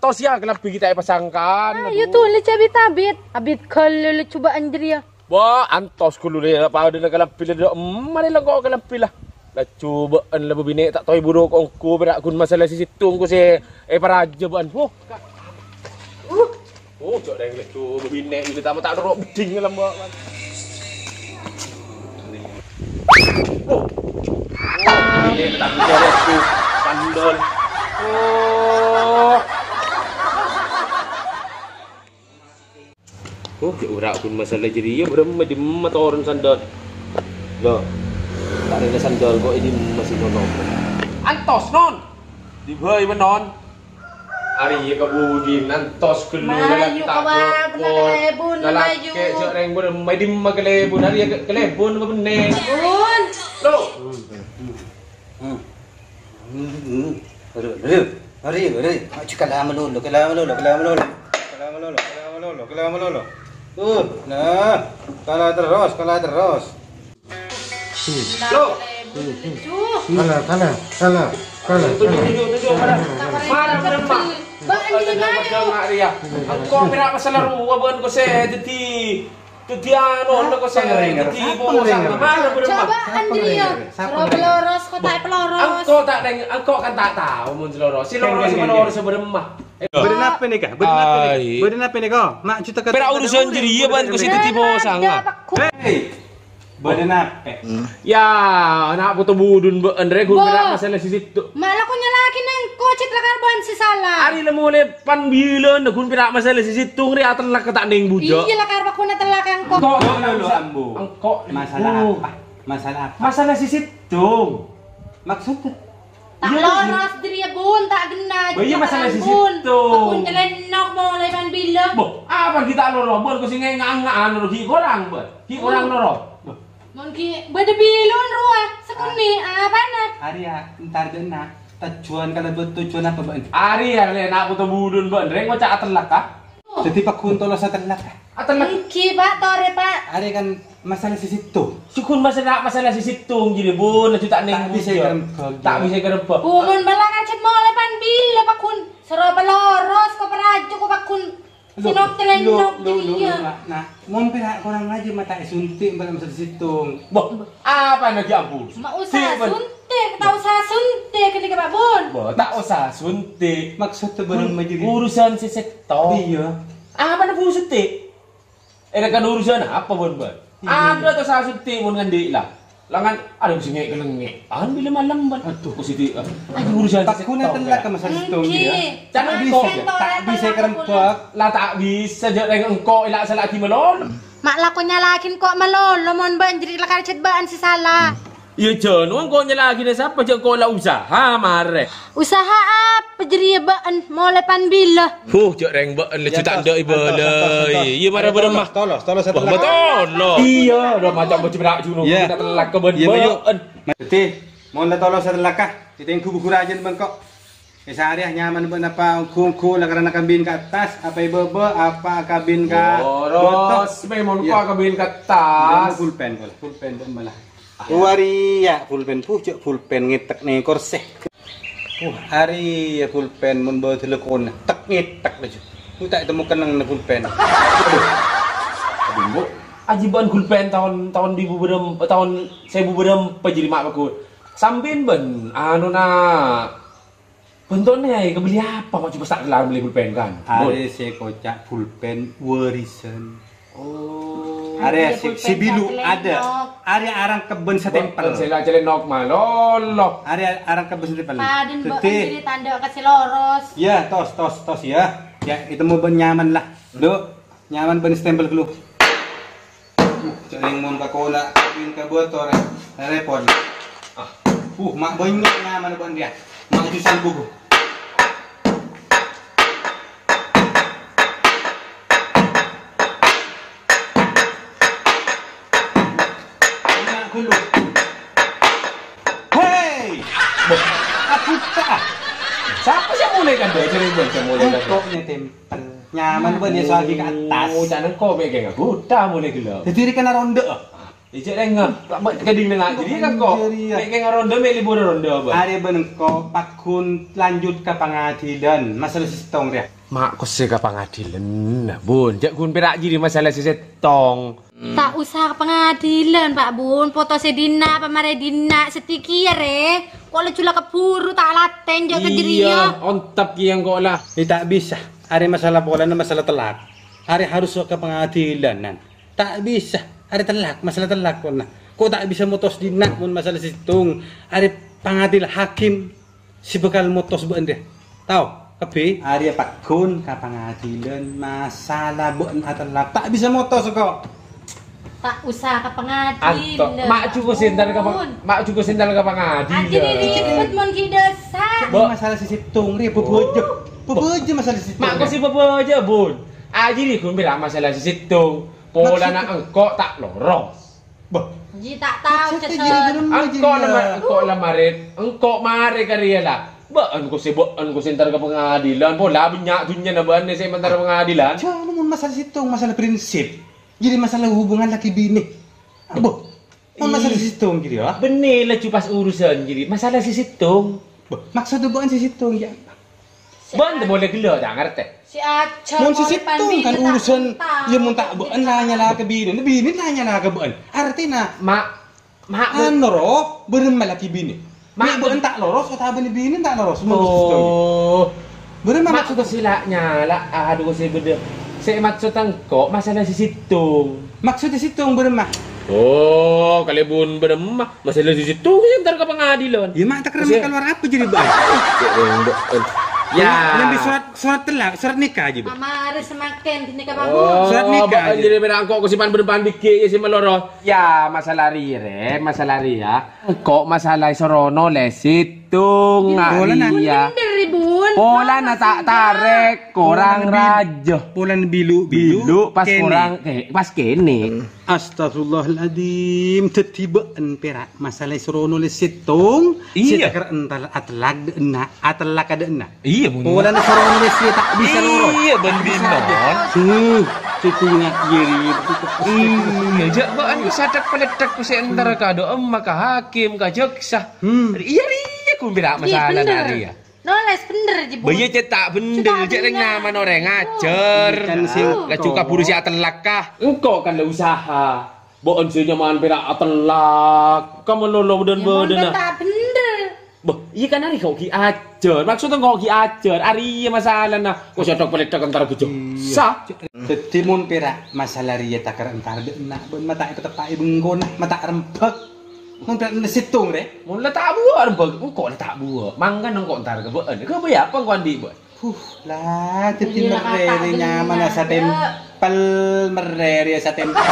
antos ya kenapa kita pasangkan. Ayo tuh le cabit abit. Abit kalau le cobaan dia. Wah, antos kulu le apa ada nak kalapi le. Mari lah kau kalapi lah. Lah cobaan lah bini tak tahu buruk ongko berak kun masalah si situng ku se paraja ban. Cok dah le tu bini kita tak ada beding dalam buat. Ini tak bisa tu pandol. Dia urak pun masalah jadi ya berema di motoran sandal. Loh. Tak ada sandal kok ini masih nono. Antos non. Di beuy menon. Ari ka budi antos kelu dalam tak. Maju ke joreng berema di magelebun hari kelebun ke bening. Bun. Loh. Mari. Cakap melulu. Nah. Kalah terus. Loh. Kalah. Tunjuk mana beremah. Bang ini maju. Engkau pernah masalah ruwa ban ko se Teti anu ko se teti bosan mana beremah. Coba Andrea. Peloros kok tak peloros. Engkau kan tak tahu mun seloros. Si loros beremah. Beden apa nih kak? Beden apa nih kau? Mak cerita kata. Pera urusan jadi ya ban ko se teti bosan. Hei. Beden apa? Ya, anak putu budun Andre kun pernah masalah si situ. Malah ko nyalakin ng kocet la karban si salah. Ari le mule pan bileun kun pernah masalah si situ ngri atan lah ketak ning bujo. Iya la karba ko na talakan ko. Lo ambo. Engkau Masalah apa? Masalah si situ. Maksudnya? Tak loros diri bun, tak gena. Iya masalah si situ. Aku nyelenok mo leban bila. Bo, apa kita loro bon ko sing ngang-ngaan loro hi orang ba. Hi orang loro. Mungkin beda bilon ruah sekuni apa na? Arya, ntar dena. Tujuan kalau tujuan apa ban? Ari yang le nak putu budun ban reng macam atelak ka. Jadi pak kuntolo sa telak. Atelak. Mungkin pak tore pak. Arya kan masalah si situ. Sukun masalah si situng jadi bun nak tak ning bisa gerempek. Tak bisa gerempek. Kumun balak acet mo leban bila pak kun. Sero peloros ko parajo ko pak kun. Sinok telenok dia. Nah, mau pihak kurang aja mata suntik dalam masalah situng. Boh, apa nak ampun? Mak usah suntik, tak usah suntik ketika Pak Bun. Boh, tak usah suntik. Maksudnya barang majiri. Urusan si sektor. Iya. Apa nak suntik? Kan urusan apa Bun? Ada tu saya suntik mun ngandi lah. Langan ada mesti ngek kelengek. Bila malam ban. Aduh, positif. Ada urusan si sektor. Takuna telak ke masalah situng dia. Tak bisa kerempek. Lah tak bisa je dengan engkau elak salah ki melon. Mak lah ko nyalakin kok malolo mon ban jadi la karcet baan si salah. Ya jon, wong kau nyalaki dah siapa je kau lah usaha mare. Usaha apa jadi baan mau lepan bila. Je reng baan le tak ndak ibelai. Ya mara beremah. Tolos satu. Betul loh. Iya, dah macam macam berak juno kita telak ke ben. Mati, mau nak tolos sa telak kah? Kita yang kubu kurajan bangkok. Sehari nyaman ben apa kungku lah karena kabin ke atas, apa ibu apa kabin ke boros, memang kau kabin ke atas. Pulpen dan malah. Wari ya pulpen pulpen ngetek nih korseh. Hari ya pulpen mun bawa telepon tak ngetek aja. Ku tak temukan nang pulpen. Aduh, ajiban pulpen tahun 2000 tahun 1000 jadi mak aku. Sambin ben anu na bentuknya kebeli apa mak coba tak kelar beli pulpen kan. Ada saya kocak pulpen warisan. Oh. Area si bilu ada. Area arang kebun setempel. Saya celenok malolo. Area arang kebun setempel. Paden mbok ini tanda kasih loros. Ya, tos ya. Ya, itu mau ben nyaman lah. Lu nyaman ben stempel dulu. Jaring mun ka kola, bin ka botore. Repot. Mak banyak nyaman ban dia. Mak jusan buku. Hey! Aku tak. Siapa sih mulai kan deh cari bel mulai kan. Koknya tempel. Nyaman ban dia soal ke atas. Oh, jangan kau megang aku. Dah mulai gila. Jadi kena ronde. Ijek dengar. Keding dengar. Jadi kan kau. Megang ronde me libur ronde apa? Ada ben kau pakun lanjut ke pengadilan masalah sistem dia. Mak kose ka pengadilan lah, Bun. Jak kun perak jadi masalah si setong. Tak usah ke pengadilan, Pak Bun. Foto sedina, pamare dina, setiki ya, re. Kok le cula keburu tak laten jak ke diri ya. Iya, ontap ki yang kok lah. Tak bisa. Ada masalah bola dan masalah telak. Ada harus ke pengadilan nan. Tak bisa. Ada telak, masalah telak pun nah. Kok tak bisa mutus dina pun masalah situng. Ada pengadilan hakim si bekal mutus buan deh. Tahu? Tapi Arya Pak Kun ke pengadilan masalah buan telak. Tak bisa mutus kok. Tak usah ke Anto, pengadilan. mak cukup sental ke pengadilan. Anjir ribut mon ki desa. Ada masalah si situng, Ria bebojo. Bebojo masalah si situng. Mak kau si apa aja, Bun. Aji ni kun bilang masalah si situng. Pola nak engkau tak loros. Bah, Ji tak tahu Cek ceton. Engkau lah mare, engkau mare karya lah. Baan ko sentar ke pengadilan. Pola banyak dunia na baan ni saya mentar pengadilan. jangan mun masalah situng, masalah prinsip. Jadi masalah hubungan laki bini. Boh, masalah si situng gitu ya. Bener lah cupas urusan jadi masalah si situng. Boh, maksudnya bukan si situng ya. Baan boleh gelo tak ngerti. Si Aca. Mun si situng kan urusan ya mun tak bukan nanya lah ke bini. Bini nanya lah ke bukan. Artinya Mak anoro berem laki bini. Mak bukan tak loros atau bini tak loros. oh. Berem Mak suka silaknya lah. Aduh saya beda. Saya maksud engkau masalah si situng. maksudnya situng berem. Oh, kali bun beremah masalah si situng ntar ke pengadilan. Ya mak tak kena keluar apa jadi bukan. Ya. Lebih surat telak, surat nikah aja, Bu. Mama harus semakin ini ke Pak Bun. Oh, Surat nikah aja. jadi beda engkau kesipan berdepan dikit ya si meloro. Ya, masalah rire, masalah ria. Engkau masalah sorono le situng Bola nan. iya. Bener Bun. Pola na tak tarik, korang raja. Polan bilu Pas kene. korang pas kene. Astagfirullahaladzim, tetibaan perak masalah serono le situng. Iya. Sitakar entar atlag ena, atlak ada ena. Iya, Bun. Polan serono le si tak bisa loro. Iya, bendinon. Cikungat jeri. Iya, jak baan ku sadak peledak ku seenter ka do emak ka hakim ka jaksa. Iya ku bira masalah dari ya. Noles bener Ji Bun. Bayi cetak bener cek ning nama orang ngajar. Kan sing Lah cuka buru si atelak kah? Engkau kan le usaha. Bo onse nyaman pira atelak. Kamu lolo Ya beden-beden. tak bener. Boh, iya kan hari kau ki ajar. Maksudnya kau ki ajar. Ari iya masalah nah. Kau sadak peledak antara ku jaksa. Tetimun perak masalah ria takar entar de ena. Ben mata itu tepai benggona, mata rempek. Mun perak situng re. Mun la tak buat rembag. Engkau la tak buat. Manggan engkau entar ke beun. Ke bayar apa kau andi buat? Lah, teti Iya, kata merere nyaman bener. sa tempel merere sa tempel.